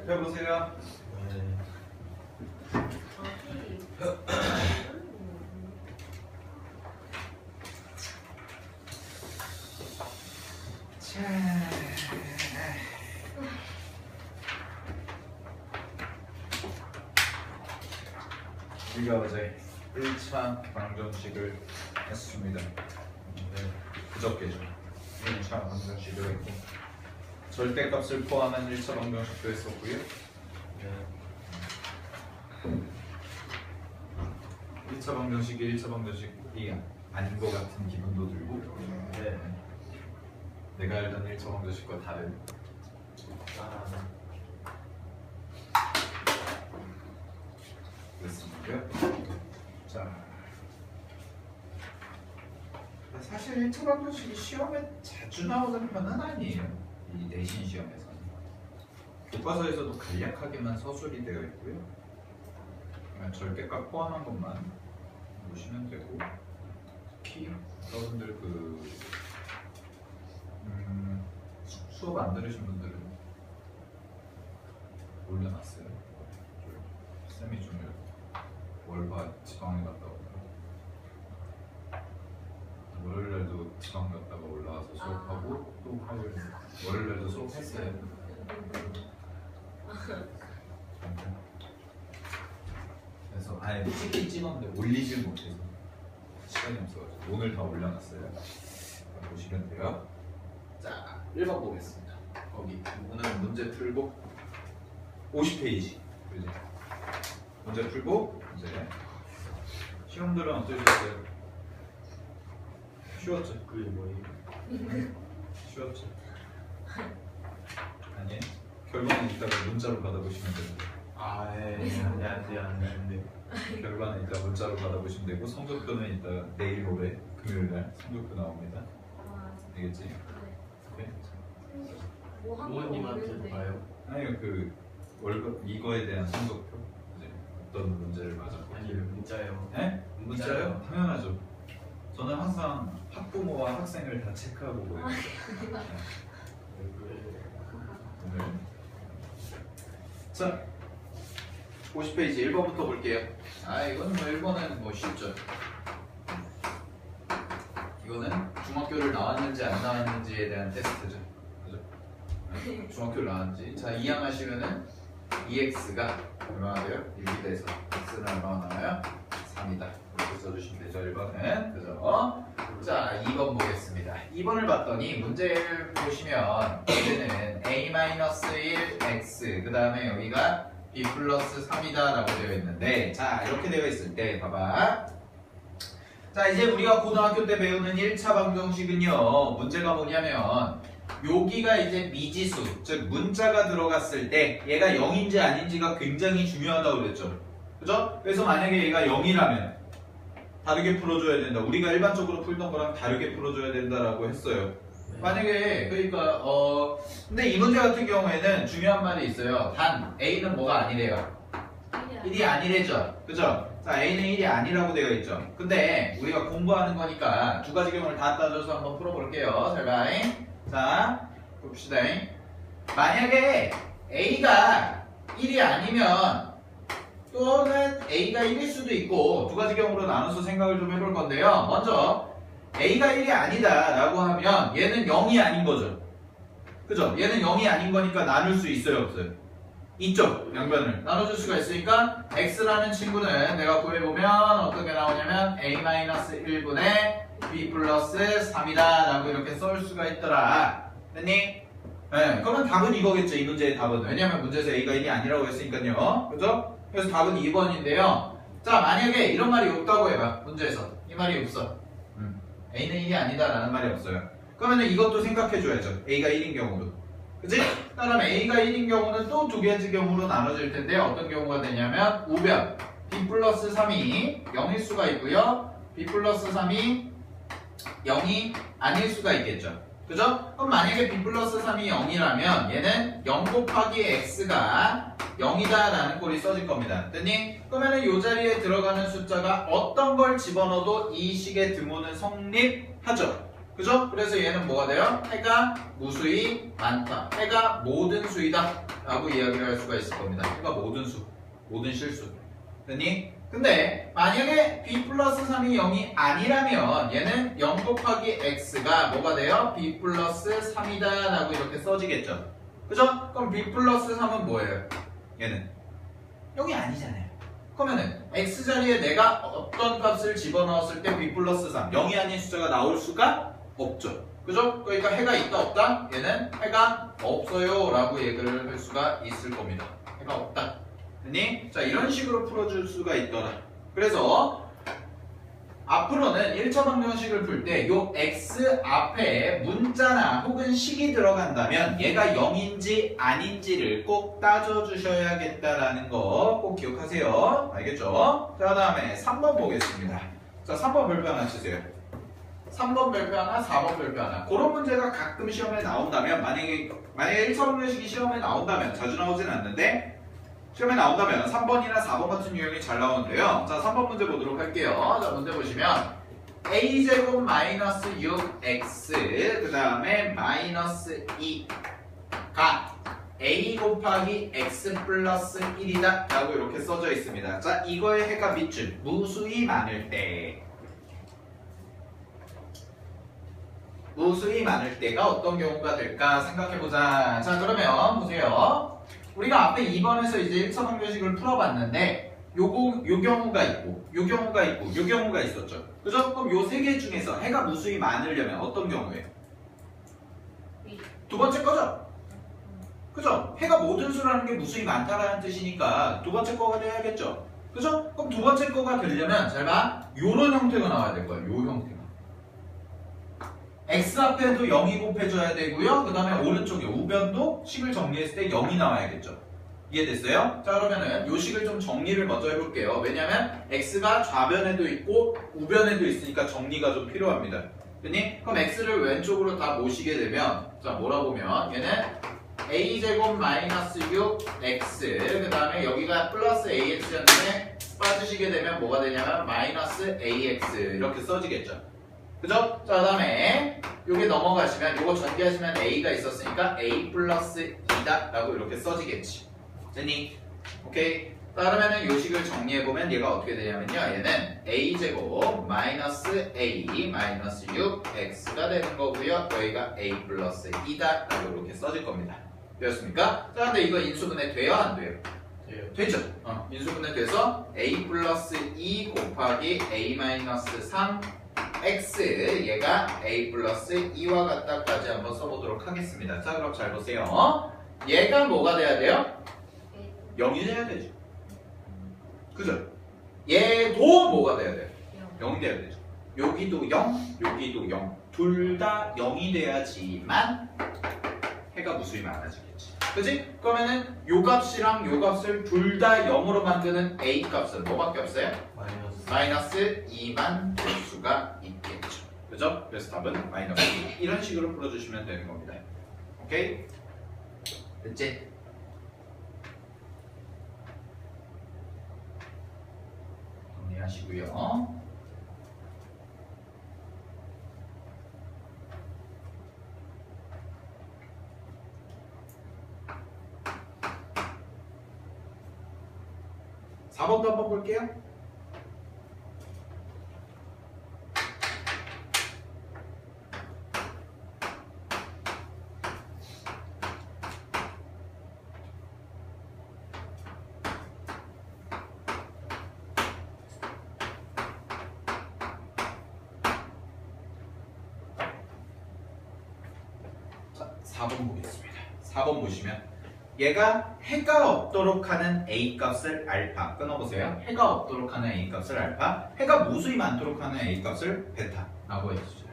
펴보세요. 자, 우리가 어제 1차 방정식을 했습니다. 그저께죠. 1차 방정식을 했고 절대값을 포함한 1차 방정식도 했었고요. 1차 방정식이 1차 방정식이 아닌 것 같은 기분도 들고 내가 알던 1차 방정식과 다른 그렇습니까? 자, 사실 1차 방정식이 시험에 자주 나오는 편은 아니에요. 이 내신 시험에서는 교과서에서도 간략하게만 서술이 되어 있고요. 그냥 절대값 포함한 것만 보시면 되고, 특히 여러분들 수업 안 들으신 분들은 올려놨어요. 쌤이 좀 월화 지방에 갔다 오고 월요일날도 지방 갔다가 올라와서 수업하고 또 화요일 월요일날도 수업했어요. 그래서 아예 찍긴 찍었는데 올리질 못해서 시간이 없어가지고 오늘 다 올려놨어요. 보시면 돼요. 자, 1번 보겠습니다. 거기 오늘은 문제 풀고 50페이지 그지? 문제 풀고 이제 시험들은 어떠셨어요? 쉬웠죠? 그게 뭐예요? 쉬웠죠? 아니 결과는 이따가 문자로 받아보시면 됩니다. 네. 결과는 이따 문자로 받아보시면 되고 성적표는 이따 내일 모레 금요일날 성적표 나옵니다. 알겠지? 네. 부모님한테도 봐요? 아니요 그 월급 이거에 대한 성적표 이제 어떤 문제를 맞았고 아니 문자요. 네? 문자요? 당연하죠. 저는 항상 학부모와 학생을 다 체크하고 보여요. 오늘 자 50페이지 1번부터 볼게요. 이거는 뭐 1번은 뭐 쉽죠. 이거는 중학교를 나왔는지 안 나왔는지에 대한 테스트죠. 그죠? 중학교를 나왔는지. 자, 이항하시면은 2x가 얼마나 돼요? 1이 돼서 x는 얼마나 나와요? 3이다. 이렇게 써주시면 되죠. 1번은. 그죠? 자, 2번 보겠습니다. 2번을 봤더니 문제를 보시면 문제는 a-1x 그 다음에 여기가 b 플러스 3이다 라고 되어 있는데, 자 이렇게 되어 있을 때 봐봐. 자 이제 우리가 고등학교 때 배우는 1차 방정식은요, 문제가 뭐냐면 여기가 이제 미지수, 즉 문자가 들어갔을 때 얘가 0인지 아닌지가 굉장히 중요하다고 그랬죠. 그죠? 그래서 만약에 얘가 0이라면 다르게 풀어줘야 된다. 우리가 일반적으로 풀던 거랑 다르게 풀어줘야 된다라고 했어요. 만약에 그러니까 근데 이 문제 같은 경우에는 중요한 말이 있어요. 단 A는 뭐가 아니래요? 1이 아니래죠. 그죠? 자, A는 1이 아니라고 되어 있죠. 근데 우리가 공부하는 거니까 두 가지 경우를 다 따져서 한번 풀어볼게요. 잘 봐. 자, 봅시다. 만약에 A가 1이 아니면 또는 A가 1일 수도 있고, 두 가지 경우로 나눠서 생각을 좀 해볼 건데요. 먼저 A가 1이 아니다 라고 하면 얘는 0이 아닌 거죠. 그죠? 얘는 0이 아닌 거니까 나눌 수 있어요, 없어요? 있죠. 양변을 나눠줄 수가 있으니까 X라는 친구는 내가 구해보면 어떻게 나오냐면 A-1분의 B 플러스 3이다 라고 이렇게 썰 수가 있더라. 됐니? 네, 그러면 답은 이거겠죠. 이 문제의 답은. 왜냐면 문제에서 A가 1이 아니라고 했으니까요. 그죠? 그래서 답은 2번인데요. 자, 만약에 이런 말이 없다고 해봐. 문제에서 이 말이 없어. A는 1이 아니다 라는 말이 없어요. 그러면 이것도 생각해줘야죠. A가 1인 경우도. 그치? 그럼 A가 1인 경우는 또 두 가지 경우로 나눠질 텐데 어떤 경우가 되냐면 우변 B 플러스 3이 0일 수가 있고요. B 플러스 3이 0이 아닐 수가 있겠죠. 그죠? 그럼 만약에 B 플러스 3이 0이라면 얘는 0 곱하기 X가 0이다 라는 꼴이 써질 겁니다. 됐니? 그러면 이 자리에 들어가는 숫자가 어떤 걸 집어넣어도 이 식의 등호는 성립하죠. 그죠? 그래서 얘는 뭐가 돼요? 해가 무수히 많다. 해가 모든 수이다. 라고 이야기를 할 수가 있을 겁니다. 해가 모든 수, 모든 실수. 됐니? 근데 만약에 b 플러스 3이 0이 아니라면 얘는 0 곱하기 x가 뭐가 돼요? b 플러스 3이다 라고 이렇게 써지겠죠. 그죠? 그럼 b 플러스 3은 뭐예요? 얘는 0이 아니잖아요. 그러면은 x 자리에 내가 어떤 값을 집어넣었을 때 b 플러스 3, 0이 아닌 숫자가 나올 수가 없죠. 그죠? 그러니까 해가 있다 없다? 얘는 해가 없어요 라고 얘기를 할 수가 있을 겁니다. 해가 없다. 됐니? 자, 이런 식으로 풀어줄 수가 있더라. 그래서 앞으로는 1차 방정식을 풀 때 요 x 앞에 문자나 혹은 식이 들어간다면 얘가 0인지 아닌지를 꼭 따져주셔야겠다라는 거 꼭 기억하세요. 알겠죠? 자, 다음에 3번 보겠습니다. 자, 3번 별표 하나 치세요. 3번 별표 하나, 4번 별표 하나. 그런 문제가 가끔 시험에 나온다면 만약에 1차 방정식이 시험에 나온다면 자주 나오진 않는데 시험에 나온다면 3번이나 4번 같은 유형이 잘 나오는데요. 자, 3번 문제 보도록 할게요. 자, 문제 보시면 a제곱 마이너스 6x 그 다음에 마이너스 2가 a 곱하기 x 플러스 1이다 라고 이렇게 써져 있습니다. 자, 이거의 해가 밑줄 무수히 많을 때 무수히 많을 때가 어떤 경우가 될까 생각해보자. 자, 그러면 보세요. 우리가 앞에 2번에서 이제 1차 방정식을 풀어봤는데 요 경우가 있고 요 경우가 있고 요 경우가 있었죠. 그죠? 그럼 요 세 개 중에서 해가 무수히 많으려면 어떤 경우예요? 두 번째 거죠? 그죠? 해가 모든 수라는 게 무수히 많다라는 뜻이니까 두 번째 거가 돼야겠죠? 그죠? 그럼 두 번째 거가 되려면 잘 봐. 요런 형태가 나와야 될 거예요. 요 형태가. x 앞에도 0이 곱해줘야 되고요. 그 다음에 오른쪽에 우변도 식을 정리했을 때 0이 나와야겠죠. 이해됐어요? 자, 그러면은 요 식을 좀 정리를 먼저 해볼게요. 왜냐면 x가 좌변에도 있고 우변에도 있으니까 정리가 좀 필요합니다. 됐니? 그럼 x를 왼쪽으로 다 모시게 되면 자, 뭐라 보면 얘는 a제곱 마이너스 6x 그 다음에 여기가 플러스 ax였는데 빠지시게 되면 뭐가 되냐면 마이너스 ax 이렇게 써지겠죠. 그죠? 자, 그 다음에 요게 넘어가시면 요거 전개하시면 a가 있었으니까 a 플러스 2다 라고 이렇게 써지겠지. 됐니? 오케이. 그러면은 요 식을 정리해보면 얘가 어떻게 되냐면요. 얘는 a제곱 마이너스 a 마이너스 6x가 되는 거고요. 여기가 a 플러스 2다 라고 이렇게 써질 겁니다. 되었습니까? 자, 근데 이거 인수분해 돼요? 안 돼요? 되죠? 인수분해 돼서 a 플러스 2 곱하기 a 마이너스 3 x 얘가 a 플러스 2와 같다까지 한번 써보도록 하겠습니다. 자, 그럼 잘 보세요. 얘가 뭐가 돼야 돼요? 0이 돼야 되죠. 그죠? 얘도 뭐가 돼야 돼요? 0이 돼야 되죠. 여기도 0, 여기도 0. 둘 다 0이 돼야지만 해가 무수히 많아지겠지. 그지? 그러면은 요 값이랑 요 값을 둘 다 0으로 만드는 a 값은 뭐밖에 없어요? 마이너스 2만 될 수가 있겠죠. 그죠? 그래서 답은 마이너스 2. 이런 식으로 풀어주시면 되는 겁니다. 오케이? 됐지? 정리하시고요. (4번도) 한번 볼게요. 자, 4번 보겠습니다. 4번 보시면 얘가 해가 없도록 하는 a 값을 알파 끊어보세요. 해가 없도록 하는 a 값을 알파, 해가 무수히 많도록 하는 a 값을 베타라고 해주죠.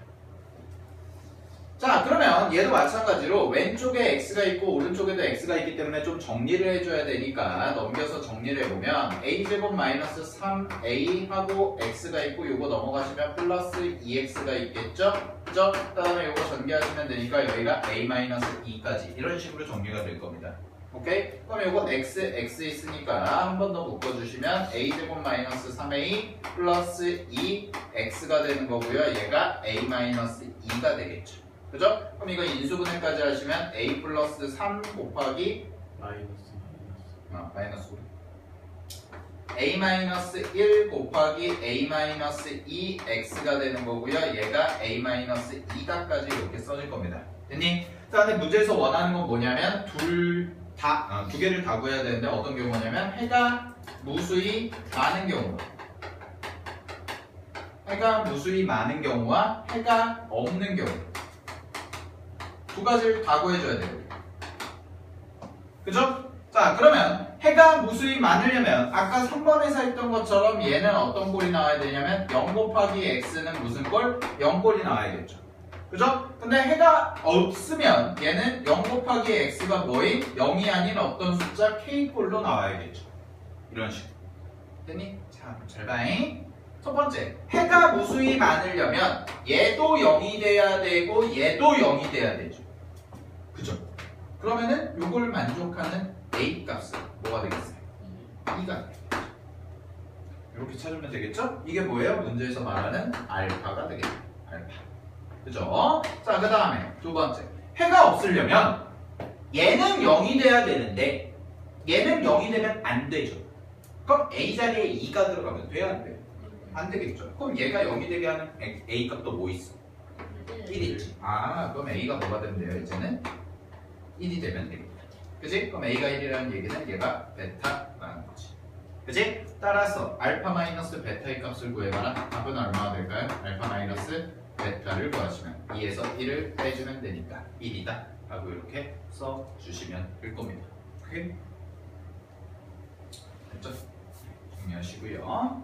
자, 그러면 얘도 마찬가지로 왼쪽에 x가 있고 오른쪽에도 x가 있기 때문에 좀 정리를 해줘야 되니까 넘겨서 정리를 해보면 a제곱 마이너스 3a 하고 x가 있고 요거 넘어가시면 플러스 2x가 있겠죠? 그죠? 그 다음에 요거 전개하시면 되니까 여기가 a 마이너스 2까지 이런 식으로 정리가 될 겁니다. 오케이? 그럼 이건 x 있으니까 한 번 더 묶어주시면 a제곱 마이너스 3a 플러스 2x가 되는 거고요. 얘가 a 마이너스 2가 되겠죠. 그죠? 그럼 이거 인수분해까지 하시면 a 플러스 3 곱하기 마이너스 5. a 마이너스 1 곱하기 a 마이너스 2x가 되는 거고요. 얘가 a 마이너스 2다까지 이렇게 써질 겁니다. 됐니? 자, 근데 문제에서 원하는 건 뭐냐면 두 개를 다 구해야 되는데 어떤 경우냐면 해가 무수히 많은 경우, 해가 무수히 많은 경우와 해가 없는 경우 두 가지를 다 구해줘야 돼요. 그죠? 자, 그러면 해가 무수히 많으려면 아까 3번에서 했던 것처럼 얘는 어떤 꼴이 나와야 되냐면 0 곱하기 x는 무슨 꼴? 0꼴이 나와야겠죠. 그죠? 근데 해가 없으면 얘는 0 곱하기 x가 뭐인? 0이 아닌 어떤 숫자 k꼴로 나와야겠죠. 이런 식으로. 됐니? 자, 잘 봐잉. 첫 번째, 해가 무수히 많으려면 얘도 0이 돼야 되고 얘도 0이 돼야 되죠. 그죠? 그러면은 요걸 만족하는 a 값은 뭐가 되겠어요? 2가 되겠죠. 이렇게 찾으면 되겠죠? 이게 뭐예요? 문제에서 말하는 알파가 되겠죠. 알파. 그죠? 자, 그 다음에 두 번째, 해가 없으려면 얘는 0이 돼야 되는데 얘는 0이 되면 안 되죠. 그럼 a 자리에 2가 들어가면 돼야 안 돼요? 안 되겠죠. 그럼 얘가 0이 되게 하는 a 값도 뭐 있어? 1이지. 아, 그럼 a가 뭐가 되면 돼요? 이제는 1이 되면 됩니다. 그지? 그럼 a가 1이라는 얘기는 얘가 베타라는 거지. 그지? 따라서 알파 마이너스 베타의 값을 구해봐라. 답은 얼마나 될까요? 알파 마이너스 베타를 구하시면 2에서 1을 빼주면 되니까 1이다 라고 이렇게 써주시면 될 겁니다. 오케이? 됐죠? 정리하시고요.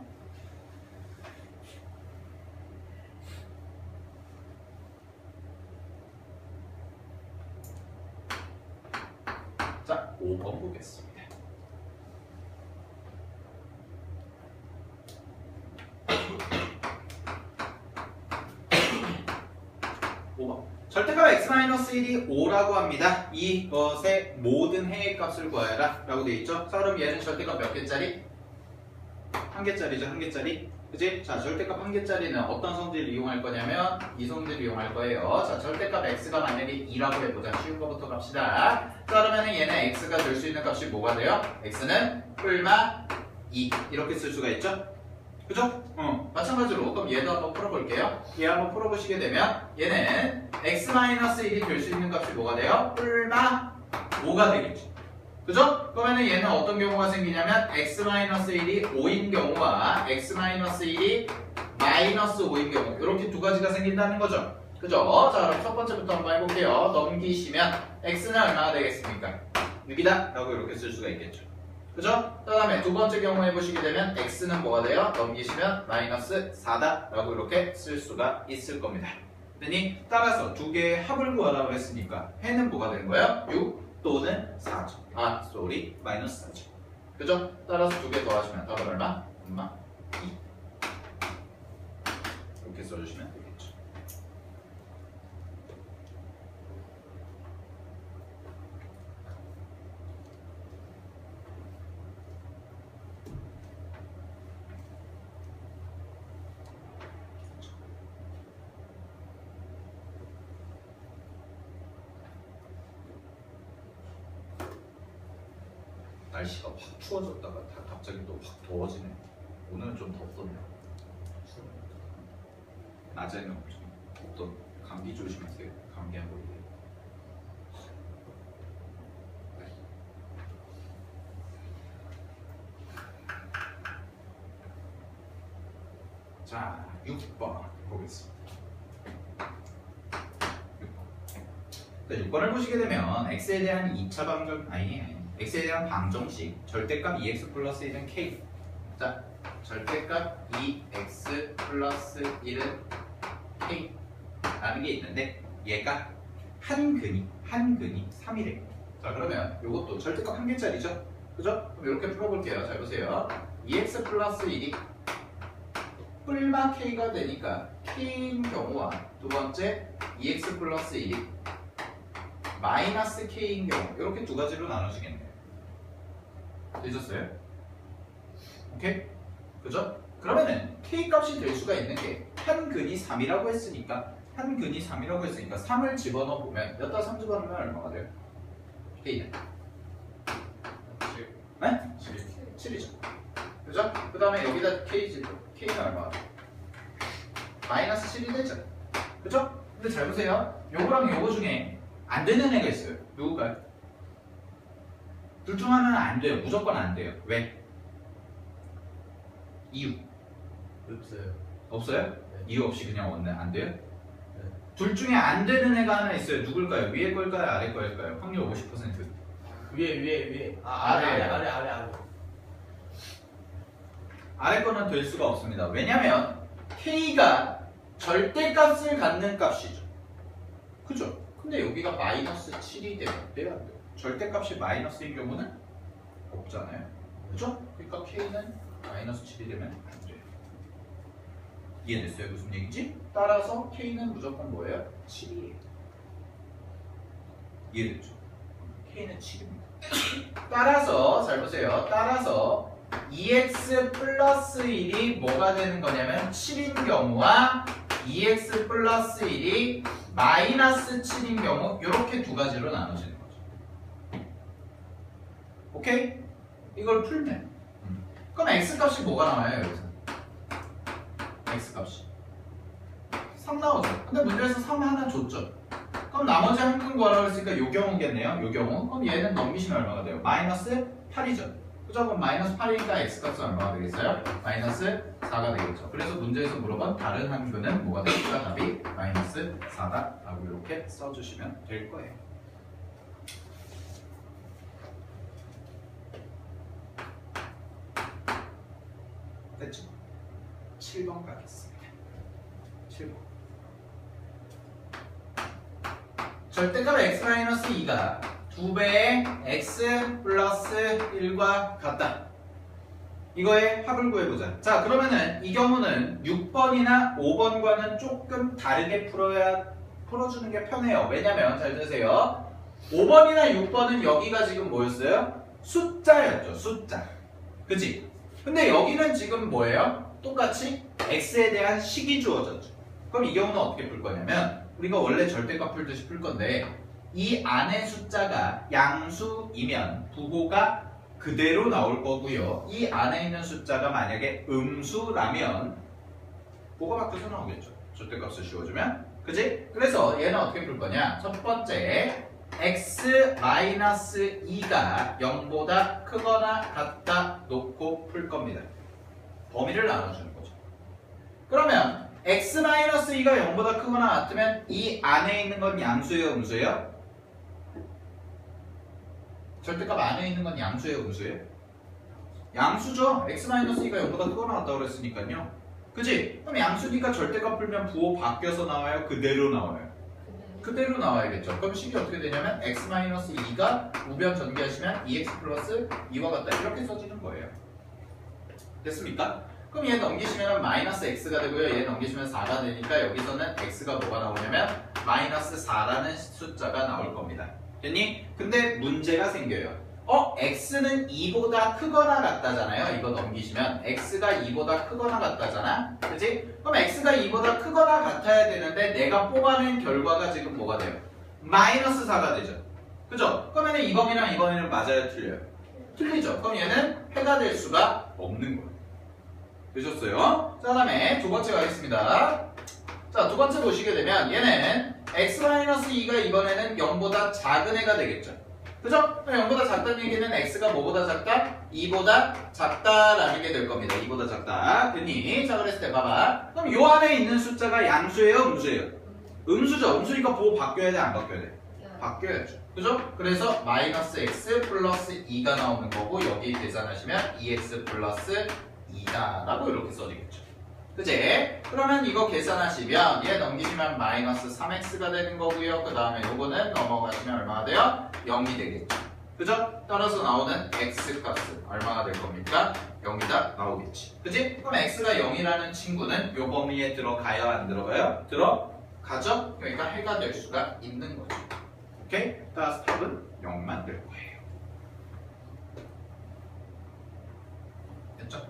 자, 5번 보겠습니다. 5번. 절대값 x-1이 5라고 합니다. 이것의 모든 해의 값을 구하여라 라고 되어 있죠. 자, 그럼 얘는 절대값 몇 개짜리? 한 개짜리죠. 한 개짜리. 그치? 자, 절대값 한 개짜리는 어떤 성질을 이용할 거냐면 이 성질을 이용할 거예요. 자, 절대값 x가 만약에 2라고 해보자. 쉬운 거부터 갑시다. 자, 그러면 얘는 x가 될 수 있는 값이 뭐가 돼요? x는 뿔마 2 이렇게 쓸 수가 있죠. 그죠? 마찬가지로 그럼 얘도 한번 풀어볼게요. 얘 한번 풀어보시게 되면 얘는 x-1이 될 수 있는 값이 뭐가 돼요? 뿔마 5가 되겠죠. 그죠? 그러면 얘는 어떤 경우가 생기냐면 x-1이 5인 경우와 x-1이 마이너스 5인 경우 이렇게 두 가지가 생긴다는 거죠. 그죠? 자, 그럼 첫 번째부터 한번 해볼게요. 넘기시면 x는 얼마가 되겠습니까? 6이다 라고 이렇게 쓸 수가 있겠죠. 그죠? 그 다음에 두 번째 경우 해보시게 되면 x는 뭐가 돼요? 넘기시면 마이너스 4다 라고 이렇게 쓸 수가 있을 겁니다. 그러니 따라서 두 개의 합을 구하라고 했으니까 해는 뭐가 되는 거예요? 6 또는 4죠. 마이너스 4죠. 그죠? 따라서 두 개 더하시면 답은 얼마? 얼마? 2 이렇게 써주시면 되겠죠. 날씨가 확 추워졌다가 갑자기 또 확 더워지네. 오늘은 좀 덥던데. 낮에는 엄청 덥던. 감기 조심하세요. 감기 안 걸리게. 자, 6번 보겠습니다. 6번. 6번을 보시게 되면 x에 대한 2차 방정 x에 대한 방정식 절대값 2x 플러스 1은 k. 자, 절대값 2x 플러스 1은 k 라는 게 있는데 얘가 한 근이 3이래. 자, 그러면 이것도 절대값 한 개짜리죠. 그죠? 그럼 이렇게 풀어볼게요. 잘 보세요. 2x 플러스 1이 뿔마 k가 되니까 k인 경우와 두 번째 2x 플러스 1이 마이너스 k인 경우 이렇게 두 가지로 나눠지겠네요. 되셨어요? 오케이? 그죠? 그러면은 k 값이 될 수가 있는 게 한 근이 3이라고 했으니까 3을 집어넣어 보면 여기다 3 집어넣으면 얼마가 돼요? k는? 7. 네? 7. 7이죠. 그죠? 그 다음에 여기다 k 집어 k는 얼마가 돼요? 마이너스 7이 되죠. 그죠? 근데 잘 보세요. 요거랑 요거 중에 안 되는 애가 있어요. 누구가요? 둘 중 하나는 안 돼요. 무조건 안 돼요. 왜? 이유 없어요. 없어요? 네. 이유 없이 그냥 안 돼요? 네. 둘 중에 안 되는 애가 하나 있어요. 누굴까요? 위에 걸까요? 아래 걸까요? 확률 50%. 위에. 아래. 아래. 아래 거는 될 수가 없습니다. 왜냐면 k가 절대값을 갖는 값이죠. 그죠? 근데 여기가 마이너스 7이 되면 돼요? 안 돼요? 절대값이 마이너스인 경우는 없잖아요. 그죠? 그러니까 k는 마이너스 7이 되면 안 돼요. 이해됐어요? 무슨 얘기지? 따라서 k는 무조건 뭐예요? 7이에요. 이해됐죠? k는 7입니다. 따라서 잘 보세요. 따라서 2x 플러스 1이 뭐가 되는 거냐면 7인 경우와 2x 플러스 1이 마이너스 7인 경우 이렇게 두 가지로 나눠지는 거죠. 오케이? 이걸 풀면 그럼 x값이 뭐가 나와요 여기서? x값이 3 나오죠. 근데 문제에서 3 하나 줬죠. 그럼 나머지 한 근 구하라고 했으니까 요 경우겠네요. 요 경우. 그럼 얘는 넘기시면 얼마가 돼요? 마이너스 8이죠. 그죠? 그럼 마이너스 8이니까 x값은 얼마가 되겠어요? 마이너스 4가 되겠죠. 그래서 문제에서 물어본 다른 한 근은 뭐가 되니까 답이 마이너스 4다 라고 이렇게 써주시면 될 거예요. 됐죠? 7번 가겠습니다. 7번. 절대값 x-2가 2배의 x 플러스 1과 같다. 이거의 합을 구해보자. 자, 그러면은 이 경우는 6번이나 5번과는 조금 다르게 풀어주는 게 편해요. 왜냐면 잘 드세요. 5번이나 6번은 여기가 지금 뭐였어요? 숫자였죠. 숫자. 그치? 근데 여기는 지금 뭐예요? 똑같이 x에 대한 식이 주어졌죠. 그럼 이 경우는 어떻게 풀 거냐면 우리가 원래 절대값 풀듯이 풀 건데 이 안에 숫자가 양수이면 부호가 그대로 나올 거고요. 이 안에 있는 숫자가 만약에 음수라면 부호가 바뀌어서 나오겠죠. 절대값을 씌워주면. 그치? 그래서 얘는 어떻게 풀 거냐? 첫 번째 x-2가 0보다 크거나 같다 놓고 풀 겁니다. 범위를 나눠주는 거죠. 그러면 x-2가 0보다 크거나 같으면 이 안에 있는 건 양수예요? 음수예요? 절대값 안에 있는 건 양수예요? 음수예요? 양수죠. x-2가 0보다 크거나 같다고 그랬으니까요. 그치? 그럼 양수니까 절대값 풀면 부호 바뀌어서 나와요? 그대로 나와요? 그대로 나와야겠죠. 그럼 식이 어떻게 되냐면 x-2가 우변 전개하시면 2x 플러스 2와 같다 이렇게 써지는 거예요. 됐습니까? 그럼 얘 넘기시면 마이너스 x가 되고요. 얘 넘기시면 4가 되니까 여기서는 x가 뭐가 나오냐면 마이너스 4라는 숫자가 나올 겁니다. 됐니? 근데 문제가 생겨요. x는 2보다 크거나 같다잖아요. 이거 넘기시면 x가 2보다 크거나 같다잖아. 그치? 그럼 x가 2보다 크거나 같아야 되는데 내가 뽑아낸 결과가 지금 뭐가 돼요? 마이너스 4가 되죠. 그죠? 그러면 이 범위랑 이 범위는 맞아요? 틀려요? 틀리죠. 그럼 얘는 해가 될 수가 없는 거예요. 되셨어요? 자, 다음에 두 번째 가겠습니다. 자, 두 번째 보시게 되면 얘는 x-2가 이번에는 0보다 작은 애가 되겠죠. 그죠? 0보다 작다는 얘기는 x가 뭐보다 작다? 2보다 작다라는 게 될 겁니다. 2보다 작다. 됐니? 자, 그랬을 때 봐봐. 그럼 요 안에 있는 숫자가 양수예요? 음수예요? 음수죠. 음수니까 보호 바뀌어야 돼? 안 바뀌어야 돼? 바뀌어야죠. 그죠? 그래서 마이너스 x 플러스 2가 나오는 거고 여기 계산하시면 2x 플러스 2다 라고 이렇게 써지겠죠. 그치? 그러면 이거 계산하시면 얘 넘기시면 마이너스 3x가 되는 거고요. 그 다음에 요거는 넘어가시면 얼마가 돼요? 0이 되겠죠. 그죠? 따라서 나오는 x값은 얼마가 될 겁니까? 0이다 나오겠지. 그치? 그럼 x가 0이라는 친구는 요 범위에 들어가요? 안 들어가요? 들어가죠? 그러니까 해가 될 수가 있는 거죠. 오케이? 따라서 답은 0만 될 거예요. 됐죠?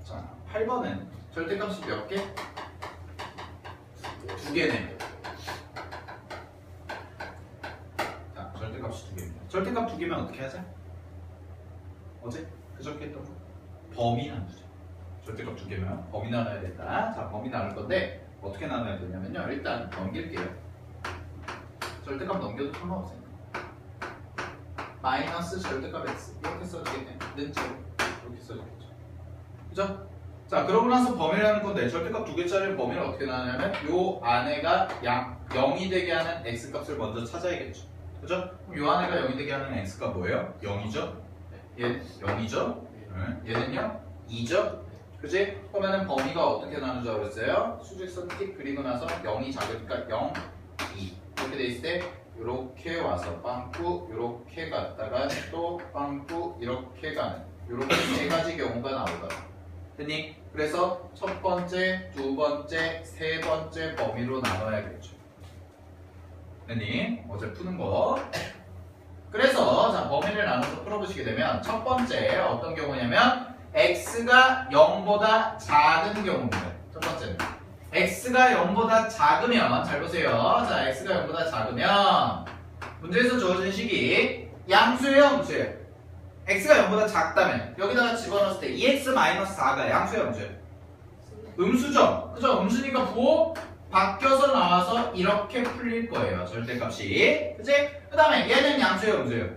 자, 8번은 절대값이 몇 개? 2개네. 자, 절대값이 2개입니다. 절대값 2개면 어떻게 하자? 어제? 그저께 했던 거? 범위 나누자. 절대값 2개면 범위 나눠야 된다. 자, 범위 나눌 건데 어떻게 나눠야 되냐면요. 일단 넘길게요. 절대값 넘겨도 상관없어요. 마이너스 절대값 x 이렇게 써주겠네. 는제로 이렇게 써주겠죠. 그죠? 자, 그러고 나서 범위라는 건데 절대값 2개짜리 범위를 어떻게 나누냐면 요 안에가 0이 되게 하는 x값을 먼저 찾아야겠죠. 그죠? 그럼 요 안에가 0이 되게 하는 x값 뭐예요? 0이죠? 얘 0이죠? 얘는요? 2죠? 그지? 그러면은 범위가 어떻게 나누자고 그랬어요? 수직선 틱 그리고 나서 0이 작으니까 0, 2 이렇게 돼 있을 때 이렇게 와서 빵꾸 이렇게 갔다가 또 빵꾸 이렇게 가는 이렇게 네 가지 경우가 나오더라. 됐니? 그래서 첫 번째, 두 번째, 세 번째 범위로 나눠야겠죠. 됐니? 어제 푸는 거. 그래서 자 범위를 나눠서 풀어보시게 되면 첫 번째 어떤 경우냐면 x가 0보다 작은 경우입니다. 첫 번째는 x가 0보다 작으면 잘 보세요. 자 x가 0보다 작으면 문제에서 주어진 식이 양수예요, 음수예요? x가 0보다 작다면 여기다가 집어넣었을 때 2x-4가 양수예요, 음수예요? 음수죠? 그죠? 음수니까 부호 바뀌어서 나와서 이렇게 풀릴 거예요, 절대값이. 그치? 그 다음에 얘는 양수예요, 음수예요?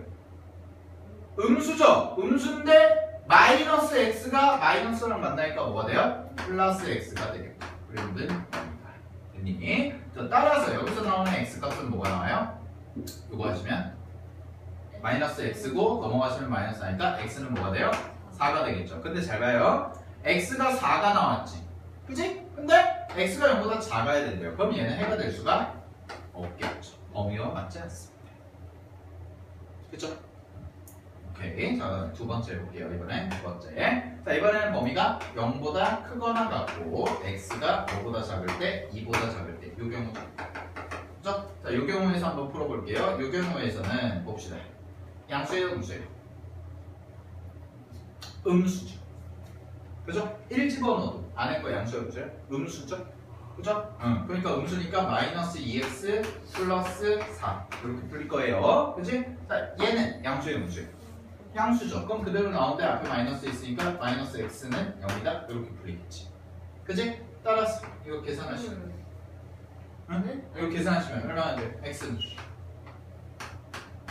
음수죠? 음수인데 마이너스 x가 마이너스랑 만나니까 뭐가 돼요? 플러스 x가 되겠고 그리고 는 0이다. 됐니? 따라서 여기서 나오는 x값은 뭐가 나와요? 이거 하시면 마이너스 x고 넘어가시면 마이너스 하니까 x는 뭐가 돼요? 4가 되겠죠. 근데 잘 봐요. x가 4가 나왔지. 그치? 근데 x가 0보다 작아야 된대요. 그럼 얘는 해가 될 수가 없겠죠. 범위와 맞지 않습니다. 그쵸? 오케이. 자, 두 번째 볼게요. 이번엔 두 번째. 자, 이번에는 범위가 0보다 크거나 같고 x가 5보다 작을 때, 2보다 작을 때. 이 경우죠. 그죠? 자, 이 경우에서 한번 풀어볼게요. 이 경우에서는 봅시다. 양수예요, 음수예요? 음수죠. 그죠? 1 집어넣어도 안에 거 양수예요, 음수예요? 음수죠? 그죠? 그러니까 음수니까 마이너스 2x 플러스 4 이렇게 풀릴 거예요. 그치? 자, 얘는 양수예요, 음수예요? 양수죠. 그럼 그대로 나오는데 앞에 마이너스 있으니까 마이너스 x는 0이다 이렇게 풀리겠지. 그치? 따라서 이거 계산하시면 응? 이거 계산하시면 얼마나 돼요? x는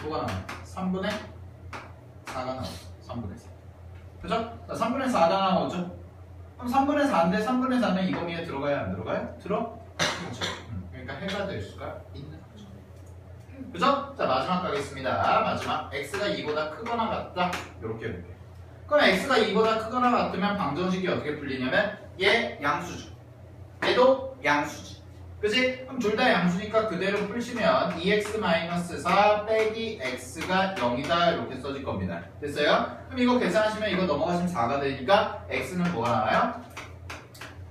뭐가 나와요? 3분의 4가 나오죠. 3분의 4. 그죠? 자, 3분의 4가 나오죠? 그럼 3분의 4인데 3분의 4는 이 범위에 들어가야 안 들어가요? 들어? 그렇죠. 그러니까 해가 될 수가 있는 거죠. 그죠? 자, 마지막 가겠습니다. 마지막 x가 2보다 크거나 같다 이렇게 해볼게요. 그럼 x가 2보다 크거나 같으면 방정식이 어떻게 풀리냐면 얘 양수죠. 얘도 양수지. 그치? 그럼 둘 다 양수니까 그대로 풀시면 2x-4 빼기 x가 0이다 이렇게 써질 겁니다. 됐어요? 그럼 이거 계산하시면 이거 넘어가시면 4가 되니까 x는 뭐가 나와요?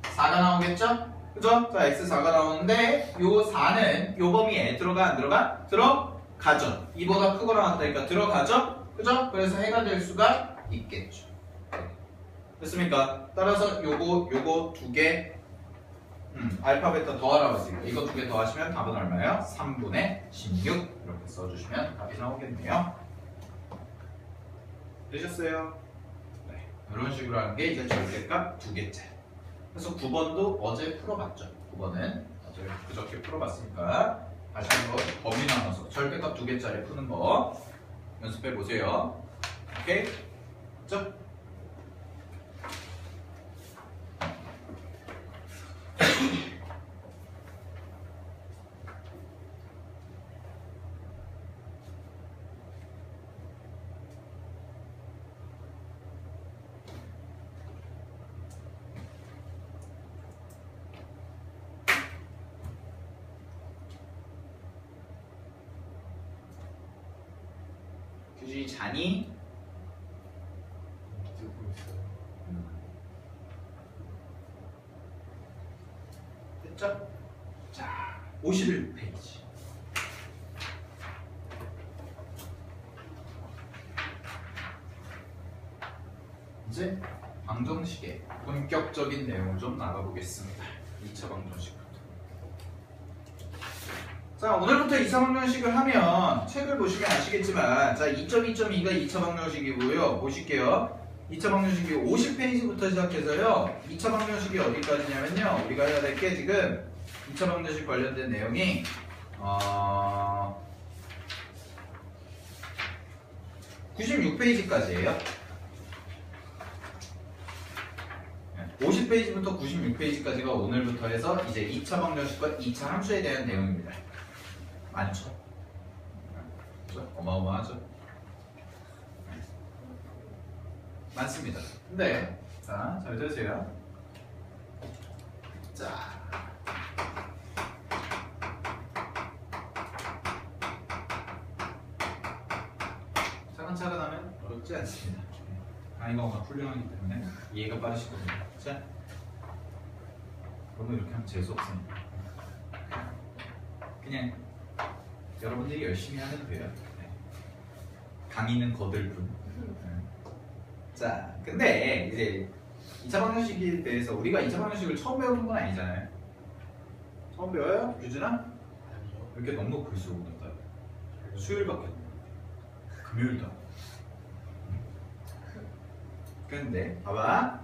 4가 나오겠죠? 그죠? 자, x 4가 나오는데 요 4는 요 범위에 들어가 안 들어가? 들어가죠. 2보다 크거나 같다니까 들어가죠? 그죠? 그래서 해가 될 수가 있겠죠. 됐습니까? 따라서 요거 두 개 알파벳도 더 알아봤으니까 이거 두 개 더하시면 답은 얼마예요? 3분의 16 이렇게 써주시면 답이 나오겠네요. 되셨어요? 네. 이런 식으로 하는 게 이제 절대값 2개째. 그래서 9번도 어제 풀어봤죠. 9번은 어제 그저께 풀어봤으니까 다시 한번 범위 나눠서 절대값 2개짜리 푸는 거 연습해 보세요. 오케이? 죠? 규진이 자니? 듣고 있어요. 됐죠? 자, 51페이지. 이제 방정식의 본격적인 내용을 좀 나가보겠습니다. 2차 방정식부터. 자, 오늘부터 2차 방정식을 하면 책을 보시면 아시겠지만, 자, 2.2.2가 2차 방정식이고요. 보실게요. 2차 방정식이 50페이지부터 시작해서요. 2차 방정식이 어디까지냐면요. 우리가 해야 될 게 지금 2차 방정식 관련된 내용이 96페이지까지예요. 50페이지부터 96페이지까지가 오늘부터 해서 이제 2차 방정식과 2차 함수에 대한 내용입니다. 많죠? 그렇죠? 어마어마하죠? 많습니다. 근데 자, 잘 들으세요. 자, 차근차근 하면 어렵지 않습니다. 강의가 워낙 훌륭하기 때문에 이해가 빠르시거든요. 자, 너무 이렇게 하면 재수없으니까 그냥 여러분들이 열심히 하면 돼요. 네. 강의는 거들 뿐. 자, 근데 이제 2차 방정식에 대해서 우리가 2차 방정식을 처음 배우는 건 아니잖아요. 처음 배워요? 규진아? 아니요. 이렇게 넉넉 글쓰고 오는다. 수요일밖에 안 돼. 금요일도 안 돼. 근데 봐봐.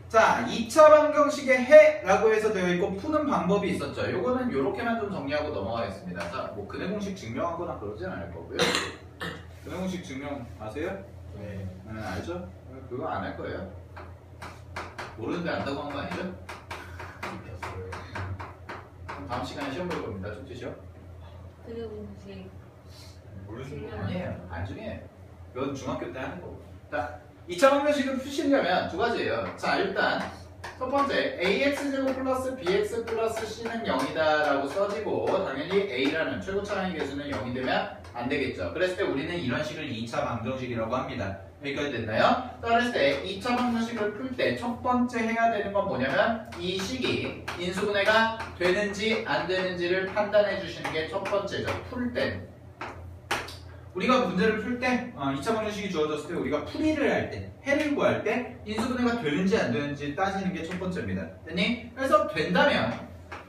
자, 2차 방정식의 해라고 해서 되어 있고 푸는 방법이 있었죠. 요거는 요렇게만 좀 정리하고 넘어가겠습니다. 자, 뭐 근해 공식 증명하거나 그러진 않을 거고요. 근해 공식 증명 아세요? 네. 알죠? 그거 안 할 거예요. 모르는데 안다고 한 거 아니죠? 이겼어요. 그럼 다음 시간에 시험 볼 겁니다. 쪽지시요? 근해 공식 모르는 거 아니에요. 안 중요해요. 그건 중학교 때 하는 거고. 자, 2차 방정식을 푸시려면 두 가지예요. 자, 일단 첫 번째 ax제곱 플러스 bx 플러스 c는 0이다 라고 써지고 당연히 a라는 최고 차항의 개수는 0이 되면 안 되겠죠. 그랬을 때 우리는 이런 식을 2차 방정식이라고 합니다. 여기까지 됐나요? 그랬을 때 2차 방정식을 풀 때 첫 번째 해야 되는 건 뭐냐면 이 식이 인수분해가 되는지 안 되는지를 판단해 주시는 게 첫 번째죠. 풀 때. 우리가 문제를 풀 때 2차 방정식이 주어졌을 때 우리가 풀이를 할 때, 해를 구할 때 인수분해가 되는지 안 되는지 따지는 게 첫 번째입니다. 됐니? 그래서 된다면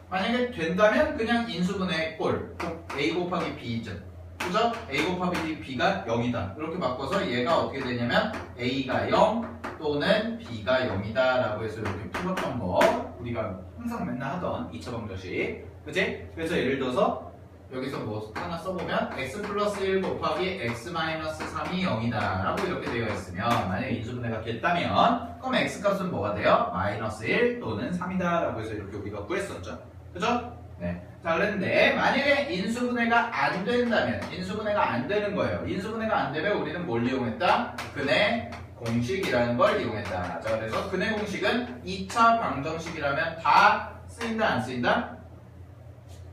만약에 된다면 그냥 인수분해 꼴 a 곱하기 b죠. 그죠? a 곱하기 b가 0이다. 이렇게 바꿔서 얘가 어떻게 되냐면 a가 0 또는 b가 0이다 라고 해서 이렇게 풀었던 거 우리가 항상 맨날 하던 2차 방정식. 그치? 그래서 예를 들어서 여기서 뭐 하나 써보면 x 플러스 1 곱하기 x 마이너스 3이 0이다 라고 이렇게 되어 있으면 만약에 인수분해가 됐다면 그럼 x 값은 뭐가 돼요? 마이너스 1 또는 3이다 라고 해서 이렇게 우리가 구했었죠. 그죠? 네. 자, 그런데 만약에 인수분해가 안 된다면 인수분해가 안 되는 거예요. 인수분해가 안 되면 우리는 뭘 이용했다? 근해 공식이라는 걸 이용했다. 자, 그래서 근해 공식은 2차 방정식이라면 다 쓰인다 안 쓰인다?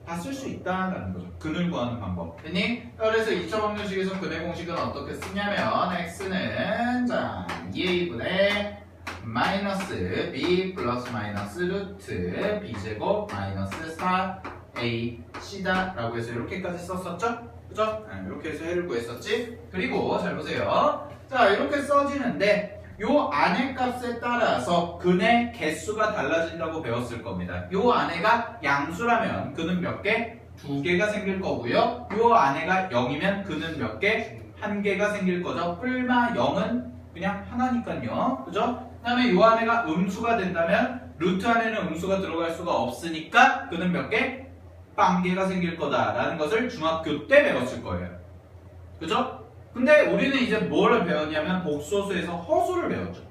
다 쓸 수 있다라는 거죠. 근을 구하는 방법. 됐니? 그래서 2차 방정식에서 근해 공식은 어떻게 쓰냐면 x는 자 2a분의 마이너스 b 플러스 마이너스 루트 b제곱 마이너스 4ac다 라고 해서 이렇게까지 썼었죠? 그죠? 이렇게 해서 해를 구했었지? 그리고 잘 보세요. 자, 이렇게 써지는데 요 안의 값에 따라서 근의 개수가 달라진다고 배웠을 겁니다. 요 안에가 양수라면 근은 몇 개? 2개가 생길 거고요. 요 안에가 0이면 근은 몇 개? 1개가 생길 거죠. 뿔마 0은 그냥 하나니까요. 그죠? 다음에 요 안에가 음수가 된다면 루트 안에는 음수가 들어갈 수가 없으니까 그는 몇 개? 빵개가 생길 거다라는 것을 중학교 때 배웠을 거예요. 그죠? 근데 우리는 이제 뭘 배웠냐면 복소수에서 허수를 배웠죠.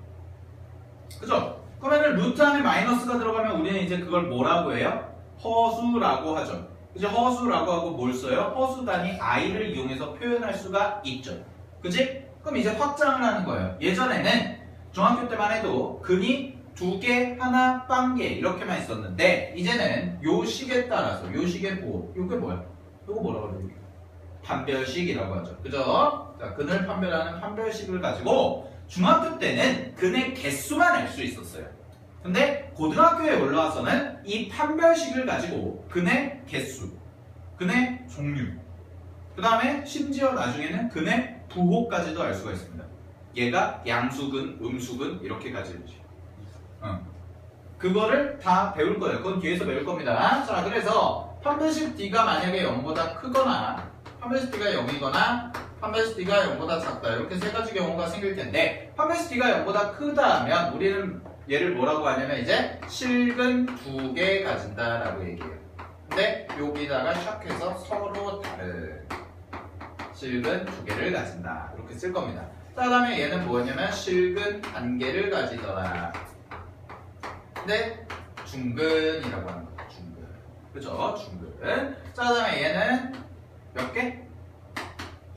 그죠? 그러면은 루트 안에 마이너스가 들어가면 우리는 이제 그걸 뭐라고 해요? 허수라고 하죠. 이제 허수라고 하고 뭘 써요? 허수 단위 i를 이용해서 표현할 수가 있죠. 그지? 그럼 이제 확장을 하는 거예요. 예전에는 중학교 때만 해도 근이 2개, 하나, 빵개 이렇게만 있었는데 이제는 요 식에 따라서 요 식의 보호 요게 뭐야? 요거 뭐라고 그래요? 판별식이라고 하죠. 그죠? 자, 근을 판별하는 판별식을 가지고 중학교 때는 근의 개수만 알 수 있었어요. 근데 고등학교에 올라와서는 이 판별식을 가지고 근의 개수, 근의 종류, 그 다음에 심지어 나중에는 근의 부호까지도 알 수가 있습니다. 얘가 양수근, 음수근 이렇게까지 그거를 다 배울 거예요. 그건 뒤에서 배울 겁니다. 자, 그래서 판별식 D가 만약에 0보다 크거나 판별식 D가 0이거나 판별식 D가 0보다 작다 이렇게 세 가지 경우가 생길 텐데 판별식 D가 0보다 크다 하면 우리는 얘를 뭐라고 하냐면 이제 실근 2개 가진다라고 얘기해요. 근데 여기다가 샥해서 서로 다른 실근 2개를 가진다 이렇게 쓸 겁니다. 그 다음에 얘는 뭐냐면 실근 1개를 가지더라. 근데 중근이라고 하는 거예요. 중근. 그죠? 중근. 자, 그 다음에 얘는 몇 개?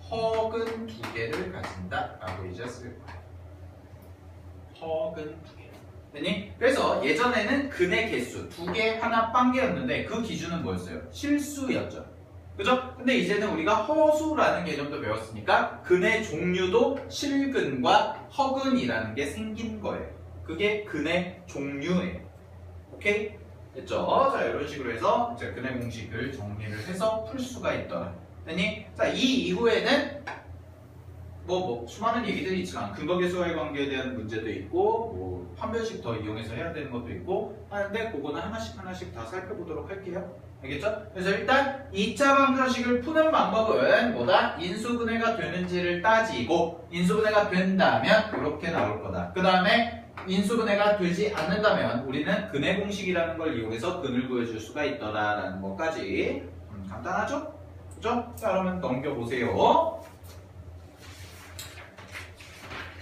허근 2개를 가진다라고 이제 쓸 거예요. 허근 2개. 됐니? 그래서 예전에는 근의 개수 2개, 하나, 빵개였는데 그 기준은 뭐였어요? 실수였죠. 그죠? 근데 이제는 우리가 허수라는 개념도 배웠으니까 근의 종류도 실근과 허근이라는 게 생긴 거예요. 그게 근의 종류예요. 오케이? 됐죠? 자, 이런 식으로 해서 이제 근의 공식을 정리를 해서 풀 수가 있더라. 됐니? 자, 이 이후에는 수많은 얘기들이 있지만 근거계수와의 관계에 대한 문제도 있고 판별식 더 이용해서 해야 되는 것도 있고 하는데 그거는 하나씩 다 살펴보도록 할게요. 알겠죠? 그래서 일단 2차 방정식을 푸는 방법은 뭐다? 인수분해가 되는지를 따지고 인수분해가 된다면 이렇게 나올 거다. 그 다음에 인수분해가 되지 않는다면 우리는 근의 공식이라는 걸 이용해서 근을 구해줄 수가 있더라라는 것까지 간단하죠? 그죠? 자, 그러면 넘겨보세요.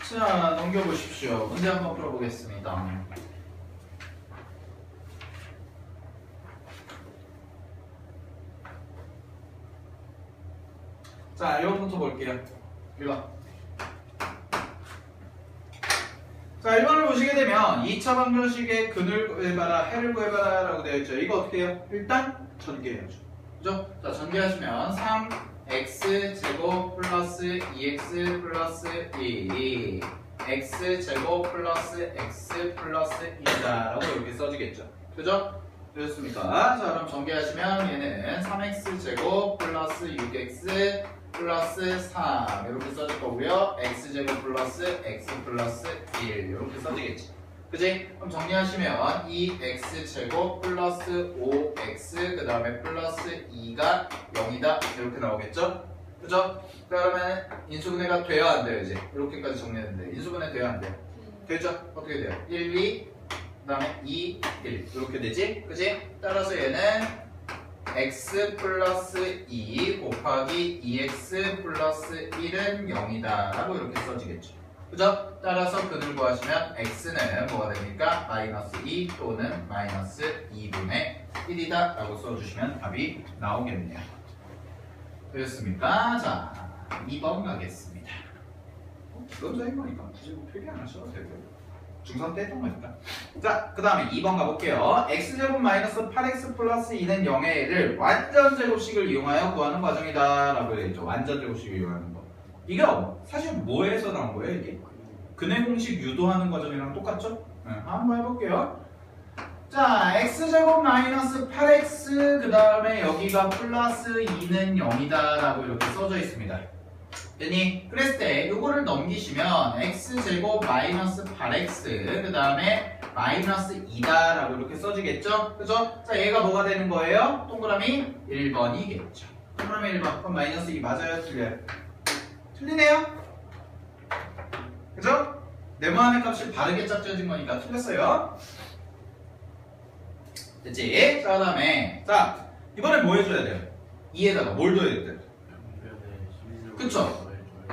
자, 넘겨보십시오. 문제 한번 풀어보겠습니다. 자, 1번부터 볼게요. 1번. 자, 1번을 보시게 되면 2차 방정식의 근을 구해봐라, 해를 구해봐라 라고 되어 있죠. 이거 어떻게 해요? 일단 전개해야죠. 그죠? 자, 전개하시면 3x제곱 플러스 2x 플러스 2 x제곱 플러스 x 플러스 2다 라고 이렇게 써지겠죠. 그죠? 되셨습니까? 자, 그럼 전개하시면 얘는 3x제곱 플러스 6x 플러스 3 이렇게 써질 거고요. x제곱 플러스 x 플러스 1 이렇게 써지겠지. 그지? 그럼 정리하시면 2x제곱 플러스 5x 그 다음에 플러스 2가 0이다 이렇게 나오겠죠? 그죠? 그러면 인수분해가 돼야 안 돼요 이제 이렇게까지 정리했는데 인수분해 돼야 안 돼요? 되죠? 어떻게 돼요? 1, 2 그 다음에 2, 1 이렇게 되지? 그지? 따라서 얘는 x 플러스 2 곱하기 2x 플러스 1은 0이다 라고 이렇게 써지겠죠. 그죠? 따라서 근을 구하시면 x는 뭐가 됩니까? 마이너스 2 또는 마이너스 2분의 1이다 라고 써주시면 답이 나오겠네요. 되셨습니까? 자, 2번 가겠습니다. 기본적인 거니까 굳이 뭐 표기 안 하셔도 되고요. 중3 때 했던 거니까. 자, 그 다음에 2번 가볼게요. x제곱 마이너스 8x 플러스 2는 0의 완전 제곱식을 이용하여 구하는 과정이다 라고 되어 있죠. 완전 제곱식을 이용하는 거. 이거 사실 뭐에서 나온 거예요 이게? 근의 공식 유도하는 과정이랑 똑같죠? 네, 한번 해볼게요. 자, x제곱 마이너스 8x 그 다음에 여기가 플러스 2는 0이다 라고 이렇게 써져 있습니다. 됐니? 그랬을 때 이거를 넘기시면 x제곱 마이너스 8x 그 다음에 마이너스 2다 라고 이렇게 써지겠죠? 그죠? 자, 얘가 뭐가 되는 거예요? 동그라미 1번이겠죠. 동그라미 1번. 그럼 마이너스 2 맞아요? 틀려요? 틀리네요? 그죠? 네모안의 값이 바르게 짝져진 거니까 틀렸어요. 됐지? 자, 그다음에 자 이번에 뭐 해줘야 돼요? 2에다가 뭘 더해야 돼요? 그쵸?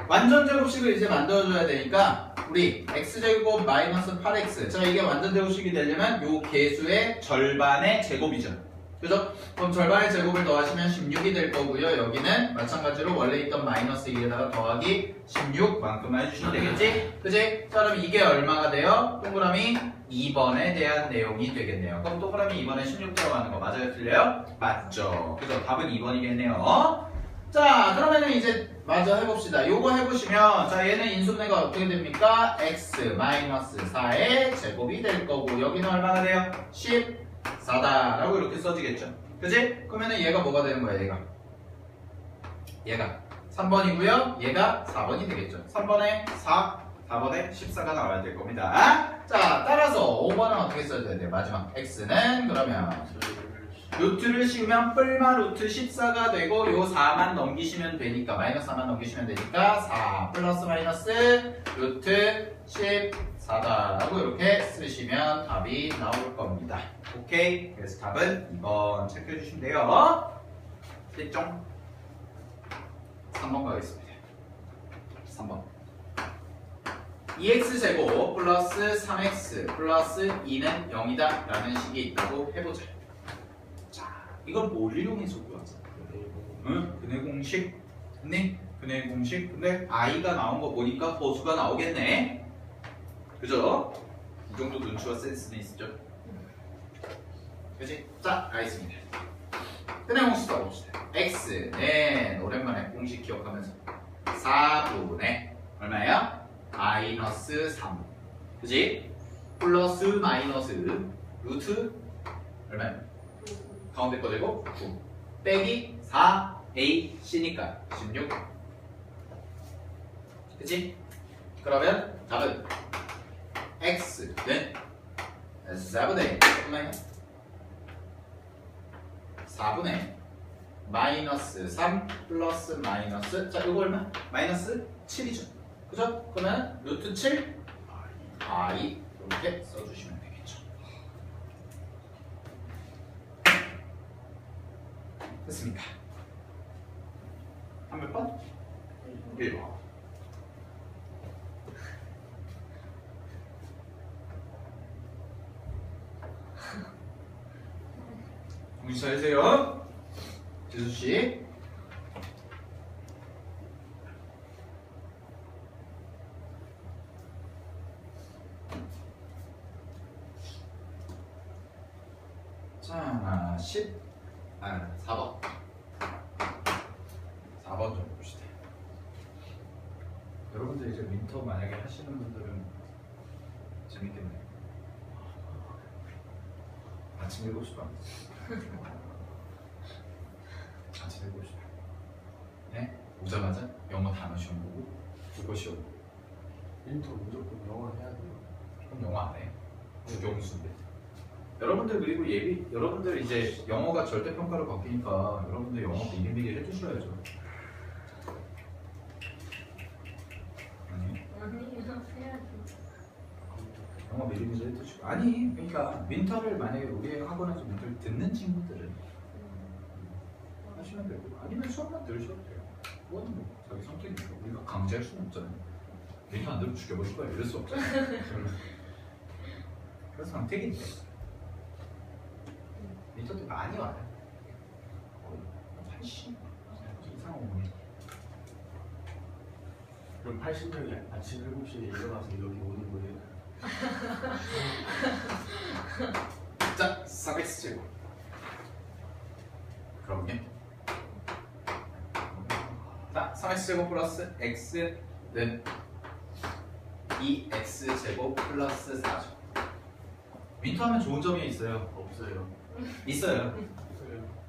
완전 제곱식을 이제 만들어줘야 되니까 우리 x제곱 마이너스 8x 자 이게 완전 제곱식이 되려면 요 개수의 절반의 제곱이죠. 그죠? 그럼 절반의 제곱을 더하시면 16이 될 거고요. 여기는 마찬가지로 원래 있던 마이너스 2에다가 더하기 16만큼만 해주시면 되겠지? 그지? 자 그럼 이게 얼마가 돼요? 동그라미 2번에 대한 내용이 되겠네요. 그럼 동그라미 2번에 16 들어가는 거 맞아요? 틀려요? 맞죠. 그죠? 답은 2번이겠네요. 자 그러면은 이제 마저 해봅시다. 요거 해보시면 자 얘는 인수분해가 어떻게 됩니까? x 마이너스 4의 제곱이 될 거고 여기는 얼마가 돼요? 14다라고 이렇게 써지겠죠. 그지? 그러면은 얘가 뭐가 되는 거야? 얘가 3번이고요. 얘가 4번이 되겠죠. 3번에 4, 4번에 14가 나와야 될 겁니다. 자 따라서 5번은 어떻게 써줘야 돼요? 마지막 x는 그러면 루트를 씌우면 뿔마 루트 14가 되고 요 4만 넘기시면 되니까 마이너스 4만 넘기시면 되니까 4 플러스 마이너스 루트 14다라고 이렇게 쓰시면 답이 나올 겁니다. 오케이? 그래서 답은 2번 체크해 주시면 돼요. 됐죠? 3번 가겠습니다. 3번 2x제곱 플러스 3x 플러스 2는 0이다 라는 식이 있다고 해보자. 이걸 뭘 이용해서 구하자? 응? 근의 공식? 네? 근의 공식? 근데 i가 나온 거 보니까 보수가 나오겠네? 그죠? 이 정도 눈치와 센스는 있죠? 그치? 자, 알겠습니다. 근의 공식 써봅시다. x는 오랜만에 공식 기억하면서 4분의 얼마예요? 마이너스 3 그치? 플러스 마이너스 루트 얼마예요? 가운데 거 되고 9 빼기 4ac니까 16 그치? 그러면 답은 x는 4분의 4분의 마이너스 3 플러스 마이너스 자 이거 얼마? 마이너스 7이죠 그죠? 그러면 루트 7 i 이렇게 써주시면 되겠죠. 됐습니까? 한 몇 번? 1번. 정신 차리세요. 재수씨. 자, 4번. 4번 좀 봅시다. 여러분들 이제 윈터 만약에 하시는 분들은 재밌겠네요. 아침 7시 반. 아침 7시 반. 네? 오자마자 영어 단어 시험 보고 국어 시험 보고. 인터 무조건 영어 해야 돼요. 그럼 영어 안 해. 국영수인데. 여러분들 그리고 여러분들 이제 영어가 절대평가로 바뀌니까 여러분들 영어 미리미리 해주셔야죠. 아니 해야지. 영어 미리미리 해주시고 아니 그러니까 윈터를 만약에 우리 학원에서 윈터를 듣는 친구들은 하시면 되고 아니면 수업만 들으셔도 돼요. 그거는 뭐 자기 선택이니까 우리가 강제할 수는 없잖아요. 윈터 안 들으면 죽여버릴 거야 이럴 수 없잖아요. 그래서 선택인데 윈터도 많이 와요. 80 이상 오면 그럼 80명이 아침 7시에 일어나서 여기 오는 거예요? 자, 4x제곱 그럼요. 자, 3x제곱 플러스 x는 2x제곱 플러스 4죠. 윈터 하면 좋은 점이 있어요. 없어요. 있어요.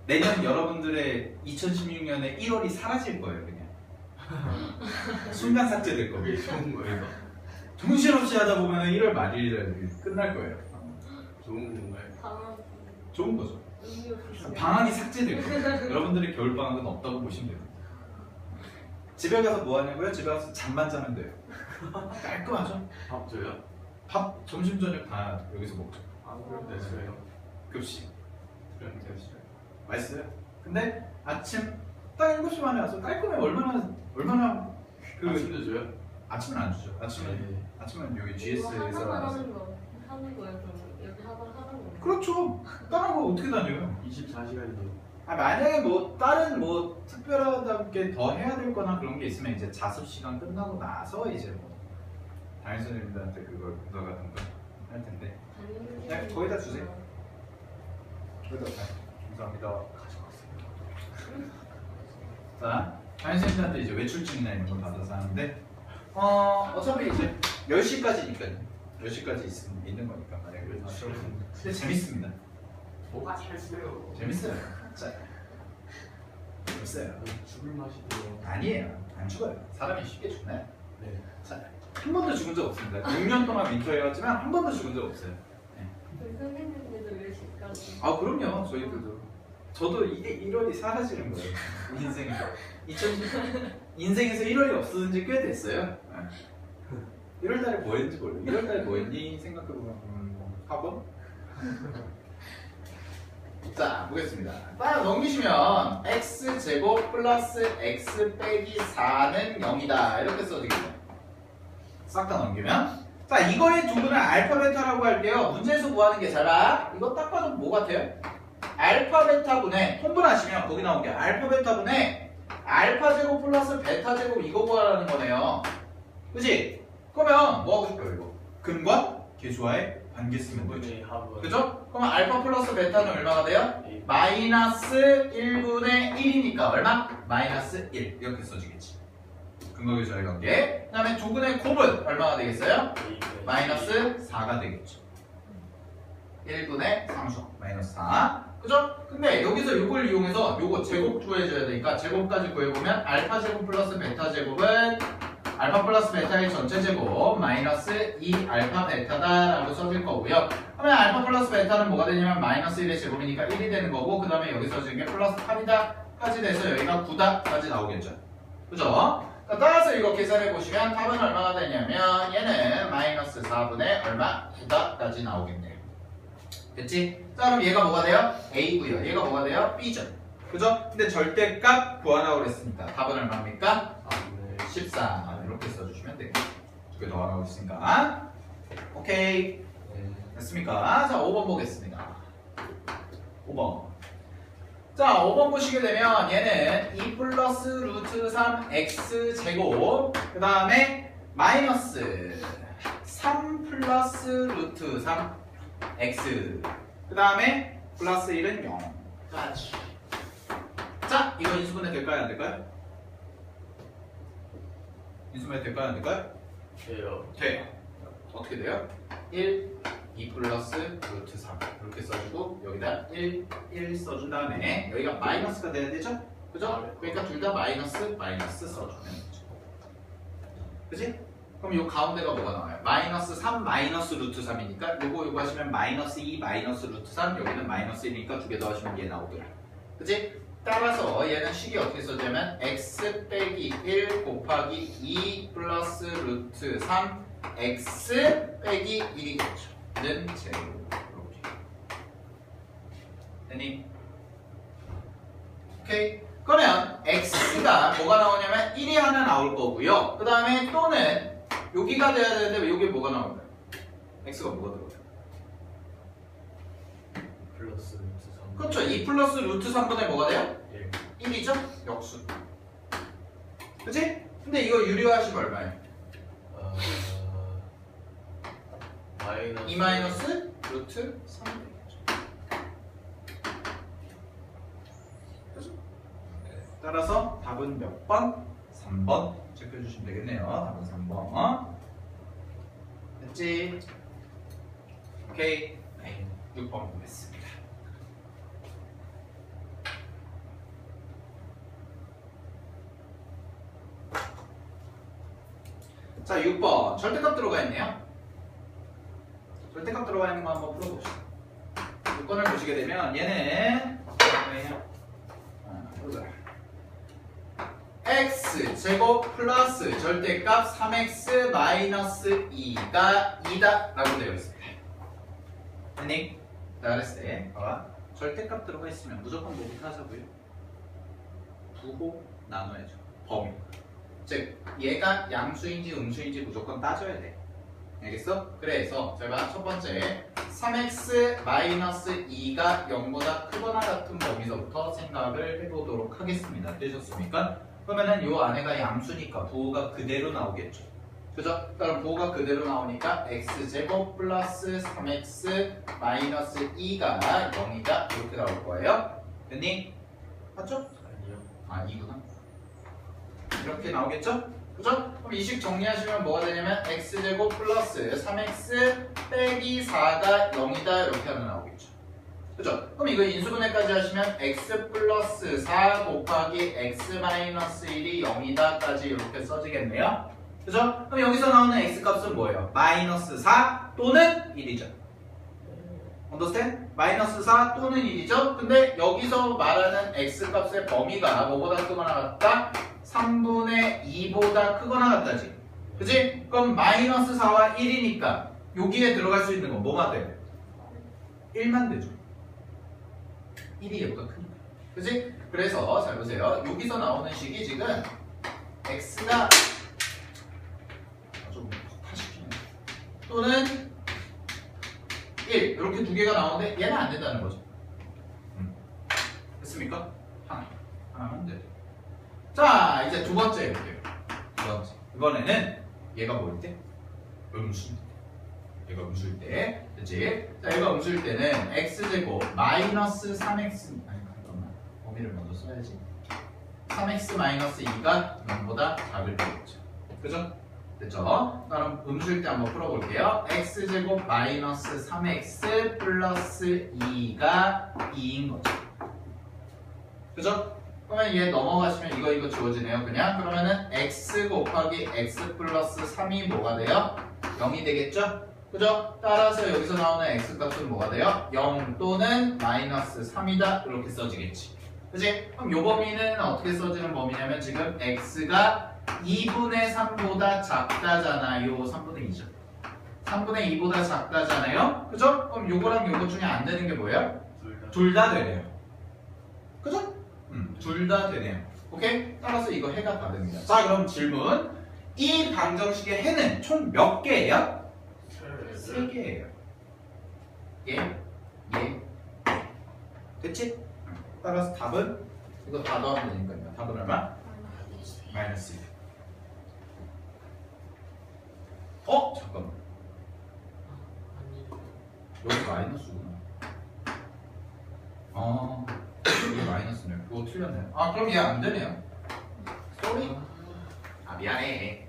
내년 여러분들의 2016년에 1월이 사라질 거예요, 그냥. 순간 삭제될 거예요. 그게 좋은 거예요. 정신없이 하다 보면 1월 말일에 끝날 거예요. 좋은 건가요? 방학 좋은 거죠. 의미 없이. 방학이 삭제될 거예요. 여러분들의 겨울 방학은 없다고 보시면 돼요. 집에 가서 뭐 하냐고요? 집에 가서 잠만 자면 돼요. 깔끔하죠? 밥 줘요? 밥, 점심, 저녁 다 여기서 먹죠. 아 그럼 됐어요. 급식. 그럼 됐어요. 맛있어요. 근데 아침 딱 7시 반에 와서 깔끔해. 얼마나 아침도 줘요? 아침은 안 주죠. 아침은 여기 이거 GS에서 하나만 하는 거예요. 그럼 여기 하나만 하는 거. 그렇죠. 다른 거 어떻게 다녀요? 24시간이요. 만약에 뭐 다른 뭐 특별하게 더 해야 될 거나 그런 게 있으면 이제 자습 시간 끝나고 나서 이제 뭐 담임 선생님들한테 그걸 분석하던가 할 텐데. 그냥 거의 다 주세요. 그래도 감사합니다. 가져갔어요. 자, 담임 선생님한테 이제 외출증이나 이런 걸 받아서 하는데 어차피 이제 10시까지니까요. 10시까지 있는 거니까 만약에 외출. 근데 재밌습니다. 뭐가 잘했어요? 재밌어요. 자, 재밌어요. 죽을 맛이고요. 아니에요. 안 죽어요. 사람이 쉽게 죽나요? 네. 자, 한 번도 죽은 적 없습니다. 6년 동안 민터에 왔지만 한 번도 죽은 적 없어요. 우리 선생님들도 10시까지. 아 그럼요. 저희들도. 저도 이게 1월이 사라지는 거예요. 인생에서. 인생에서 1월이 없어진 지 꽤 됐어요. 1월달에 뭐 했는지 몰라요. 1월달에 뭐 했니? 생각해보면 학원? 자, 보겠습니다. 따라 넘기시면 x제곱 플러스 x 빼기 4는 0이다. 이렇게 써지겠네요. 싹 다 넘기면. 자, 이거의 두분을 알파 베타라고 할게요. 문제에서 구하는 게 잘 봐. 이거 딱 봐도 뭐 같아요? 알파 베타분의 통분하시면 거기 나온 게 알파 베타분의 알파 제곱 플러스 베타 제곱 이거 구하라는 거네요. 그치? 그러면 뭐 하고 싶어요 이거? 근과 계수와의 관계 쓰면 되죠. 분의 합은. 그죠? 그러면 알파 플러스 베타는 얼마가 돼요? A. 마이너스 1분의 1이니까 얼마? 마이너스 1 이렇게 써지겠지. 근거 계수와의 관계. 그 다음에 조근의 곱은 얼마가 되겠어요? A. 마이너스 4가 되겠죠. 1분의 3수 마이너스 4. 그죠? 근데 여기서 이걸 이용해서 요거 제곱 구해줘야 되니까 제곱까지 구해보면 알파 제곱 플러스 베타 제곱은 알파 플러스 베타의 전체 제곱 마이너스 2 알파 베타다라고 써질 거고요. 그러면 알파 플러스 베타는 뭐가 되냐면 마이너스 1의 제곱이니까 1이 되는 거고 그 다음에 여기 써진 게 플러스 8이다까지 돼서 여기가 9다까지 나오겠죠. 그죠? 따라서 이거 계산해 보시면 답은 얼마가 되냐면 얘는 마이너스 4분의 얼마? 9다까지 나오겠네요. 됐지? 자 그럼 얘가 뭐가 돼요? A고요. 얘가 뭐가 돼요? B죠. 그죠? 근데 절대값 구하라고 그랬으니까 답은 얼마입니까? 아, 네. 14 이렇게 써주시면 되겠죠. 두 개 더 하라고 했으니까 오케이 네. 됐습니까? 자 5번 보겠습니다. 5번 자 5번 보시게 되면 얘는 2 플러스 루트 3 x 제곱 그 다음에 마이너스 3 플러스 루트 3 x 그 다음에 플러스 1은 0까지. 자 이거 인수분해 될까요 안 될까요? 인수분해 될까요 안 될까요? 돼요. 돼요. 어떻게 돼요? 1, 2 플러스 루트 3 이렇게 써주고 여기다 1 써준 다음에 여기가 마이너스가 돼야 되죠? 그죠? 그러니까 둘 다 마이너스 써주면 되죠. 그치? 그럼 요 가운데가 뭐가 나와요? 마이너스 3 마이너스 루트 3이니까 요거 하시면 마이너스 2 마이너스 루트 3 여기는 마이너스 1이니까 두 개 더 하시면 얘 나오더라. 그치? 따라서 얘는 식이 어떻게 써지냐면 x 빼기 1 곱하기 2 플러스 루트 3 x 빼기 1이겠죠. 는 제로 이렇게. 됐니? 오케이. 그러면 x가 뭐가 나오냐면 1이 하나 나올 거고요. 그 다음에 또는 여기가 돼야 되는데 여기 뭐가 나올까요? x가 뭐가 들어가요? 플러스 루트 3. 그렇죠. 2 플러스 루트 3분의 뭐가 돼요? 1. 1이죠? 역수. 그치? 근데 이거 유리화하시면 얼마예요? 마이너스 2 마이너스 루트 3 되겠죠. 그죠? 따라서 답은 몇 번? 3번 체크해주시면 되겠네요. 답은 3번. 됐지? 오케이. 네, 6번 보겠습니다. 자, 6번. 절대값 들어가 있네요. 절대값 들어가 있는 거 한번 풀어봅시다. 6번을 보시게 되면 얘는 뭐예요? 보자. x 제곱 플러스 절대값 3x 마이너스 2가 2다 라고 되어 있습니다. 아니, 나 그랬을 때 봐봐. 절대값 들어가 있으면 무조건 뭐부터 하자고요? 부호 나눠야죠. 범위. 즉 얘가 양수인지 음수인지 무조건 따져야 돼. 알겠어? 그래서 제가 첫 번째 3x 마이너스 2가 0보다 크거나 같은 범위서부터 생각을 해보도록 하겠습니다. 되셨습니까? 그러면은 요 안에가 양수니까 부호가 그대로 나오겠죠. 그죠? 그럼 부호가 그대로 나오니까 x제곱 플러스 3x 마이너스 2가 0이다 이렇게 나올 거예요. 됐니? 맞죠? 아니요. 아 2구나. 이렇게 나오겠죠? 그죠? 그럼 이식 정리하시면 뭐가 되냐면 x제곱 플러스 3x 빼기 4가 0이다 이렇게 하면 나오겠죠. 그죠? 그럼 이거 인수분해까지 하시면 x 플러스 4 곱하기 x 마이너스 1이 0이다까지 이렇게 써지겠네요. 그죠? 그럼 여기서 나오는 x 값은 뭐예요? 마이너스 4 또는 1이죠. understand? 마이너스 4 또는 1이죠? 근데 여기서 말하는 x 값의 범위가 뭐보다 크거나 같다? 3분의 2보다 크거나 같다지. 그치? 그럼 마이너스 4와 1이니까 여기에 들어갈 수 있는 건 뭐가 돼? 1만 되죠. 1이 얘보다 크니까. 그치? 그래서 잘 보세요. 여기서 나오는 식이 지금 x가 좀 타시키네. 또는 1 이렇게 두 개가 나오는데 얘는 안 된다는 거죠. 됐습니까? 하나만 돼. 자 이제 두 번째 해볼게요. 두 번째. 이번에는 얘가 뭐일 때? 음수일 때. 얘가 음수일 때. 그치? 자 얘가 음수일 때는 x제곱 마이너스 3x 아니 잠깐만 범위를 먼저 써야지. 3x 마이너스 2가 0보다 작을 때겠죠. 그죠? 됐죠? 그럼 음수일 때 한번 풀어볼게요. x제곱 마이너스 3x 플러스 2가 2인 거죠. 그죠? 그러면 얘 넘어가시면 이거 지워지네요. 그냥 그러면은 x 곱하기 x 플러스 3이 뭐가 돼요? 0이 되겠죠? 그죠? 따라서 여기서 나오는 x 값은 뭐가 돼요? 0 또는 마이너스 3이다 이렇게 써지겠지. 그치? 그럼 요 범위는 어떻게 써지는 범위냐면 지금 x가 2분의 3보다 작다잖아요. 3분의 2죠. 3분의 2보다 작다잖아요. 그죠? 그럼 요거랑 요거 중에 안 되는 게 뭐예요? 둘 다 되네요. 그죠? 둘 다 되네요. 오케이? 따라서 이거 해가 받습니다. 자 그럼 질문. 이 방정식의 해는 총 몇 개예요? 3개예요. 예? 됐지? 따라서 답은? 이거 다 더하면 되니까요. 답은 얼마? 마이너스 1. 잠깐만. 여기 마이너스구나. 이게 마이너스네요. 그거 틀렸네요. 그럼 얘 안 되네요. 쏘리? 미안해.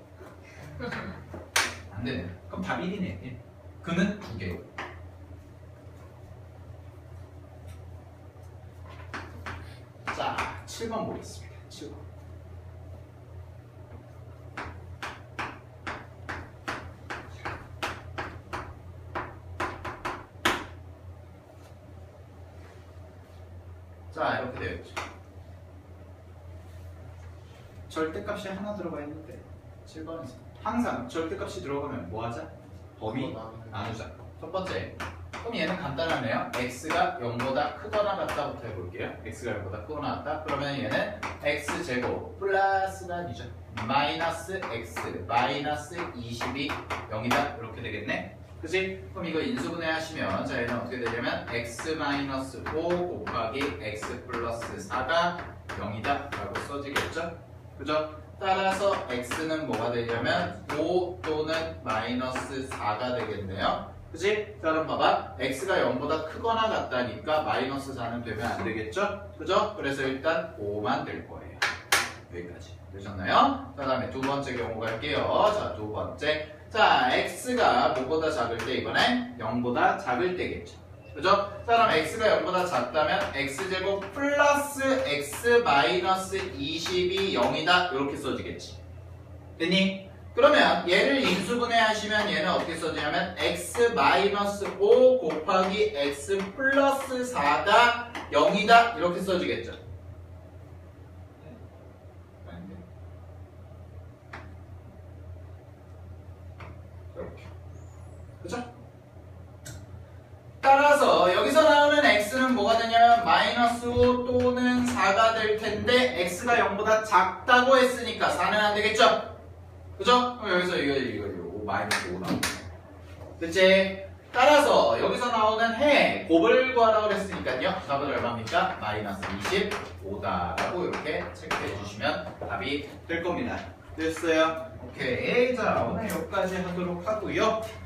안 되네. 그럼 답 1이네. 그는 2개. 자, 7번 보겠습니다. 7번. 자, 이렇게 되어 있죠. 절대값이 하나 들어가 있는데 7번에서 항상 절대값이 들어가면 뭐 하자? 범위 나누자. 첫 번째. 그럼 얘는 간단하네요. x가 0보다 크거나 같다부터 해볼게요. x가 0보다 크거나 같다. 그러면 얘는 x제곱 플러스가 아니죠. 마이너스 x 마이너스 20이 0이다. 이렇게 되겠네. 그치? 그럼 이거 인수분해 하시면 자 얘는 어떻게 되냐면 x 마이너스 5 곱하기 x 플러스 4가 0이다 라고 써지겠죠? 그죠? 따라서 x는 뭐가 되냐면 5 또는 마이너스 4가 되겠네요. 그치? 자 그럼 봐봐. x가 0보다 크거나 같다니까 마이너스 4는 되면 안 되겠죠? 그죠? 그래서 일단 5만 될 거예요. 여기까지. 되셨나요? 자 다음에 두 번째 경우 갈게요. 자 두 번째. 자 x가 뭐보다 작을 때 이번엔 0보다 작을 때겠죠. 그죠? 자 그럼 x가 0보다 작다면 x제곱 플러스 x 마이너스 20이 0이다 이렇게 써지겠지. 됐니? 그러면 얘를 인수분해 하시면 얘는 어떻게 써지냐면 x 마이너스 5 곱하기 x 플러스 4가 0이다 이렇게 써지겠죠. 따라서 여기서 나오는 x는 뭐가 되냐면 마이너스 5 또는 4가 될 텐데 x가 0보다 작다고 했으니까 4는 안 되겠죠? 그죠? 그럼 여기서 이거 마이너스 5 나오고 그치? 따라서 여기서 나오는 해 곱을 구하라고 했으니까요 답은 얼마입니까? 마이너스 25다라고 이렇게 체크해 주시면 답이 될 겁니다. 됐어요? 오케이 자 오늘 여기까지 하도록 하고요